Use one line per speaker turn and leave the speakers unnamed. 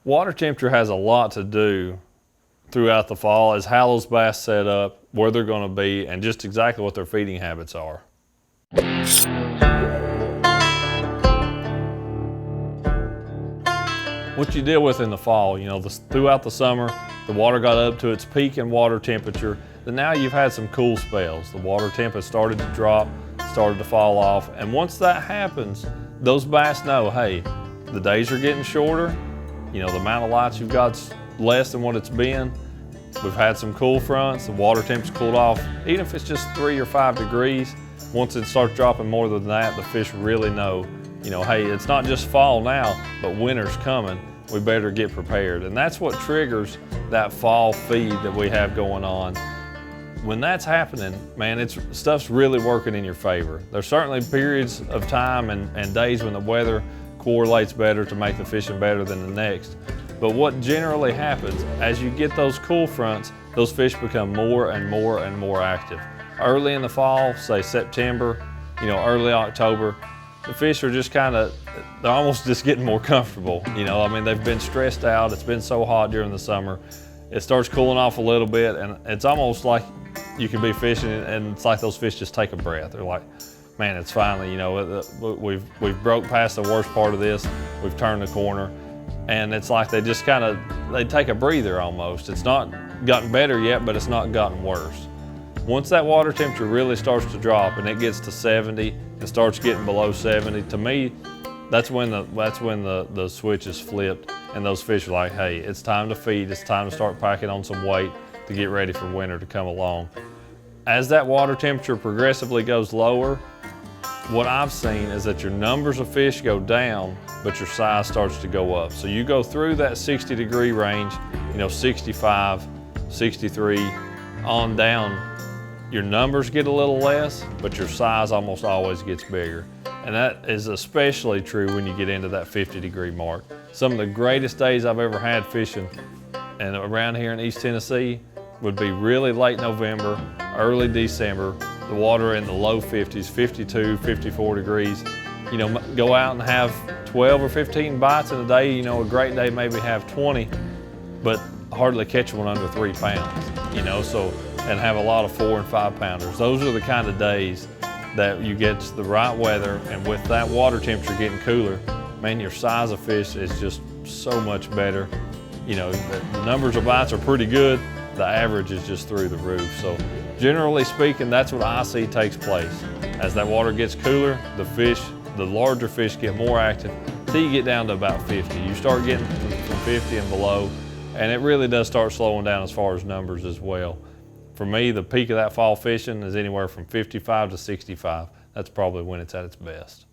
Water temperature has a lot to do throughout the fall as how those bass set up, where they're going to be, and just exactly what their feeding habits are. What you deal with in the fall, throughout the summer, the water got up to its peak in water temperature. Then now you've had some cool spells. The water temp has started to drop, started to fall off. And once that happens, those bass know, hey, the days are getting shorter. The amount of lights you've got's less than what it's been. We've had some cool fronts, the water temp's cooled off. Even if it's just 3 or 5 degrees, once it starts dropping more than that, the fish really know, hey, it's not just fall now, but winter's coming. We better get prepared. And that's what triggers that fall feed that we have going on. When that's happening, man, stuff's really working in your favor. There's certainly periods of time and days when the weather correlates better to make the fishing better than the next. But what generally happens, as you get those cool fronts, those fish become more and more and more active. Early in the fall, say September, early October, the fish are just they're almost just getting more comfortable. They've been stressed out. It's been so hot during the summer. It starts cooling off a little bit, and it's almost like you can be fishing and it's like those fish just take a breath. They're like, man, it's finally, we've broke past the worst part of this. We've turned the corner. And it's like they just they take a breather almost. It's not gotten better yet, but it's not gotten worse. Once that water temperature really starts to drop and it gets to 70 and starts getting below 70, to me, that's when the switch is flipped and those fish are like, hey, it's time to feed, it's time to start packing on some weight to get ready for winter to come along. As that water temperature progressively goes lower, what I've seen is that your numbers of fish go down, but your size starts to go up. So you go through that 60-degree range, 65, 63, on down, your numbers get a little less, but your size almost always gets bigger. And that is especially true when you get into that 50-degree mark. Some of the greatest days I've ever had fishing and around here in East Tennessee would be really late November, early December, the water in the low 50s, 52, 54 degrees. Go out and have 12 or 15 bites in a day. A great day maybe have 20, but hardly catch one under 3 pounds, and have a lot of 4 and 5 pounders. Those are the kind of days that you get the right weather, and with that water temperature getting cooler, man, your size of fish is just so much better. The numbers of bites are pretty good. The average is just through the roof. So generally speaking, that's what I see takes place. As that water gets cooler, the larger fish get more active until you get down to about 50. You start getting from 50 and below, and it really does start slowing down as far as numbers as well. For me, the peak of that fall fishing is anywhere from 55 to 65. That's probably when it's at its best.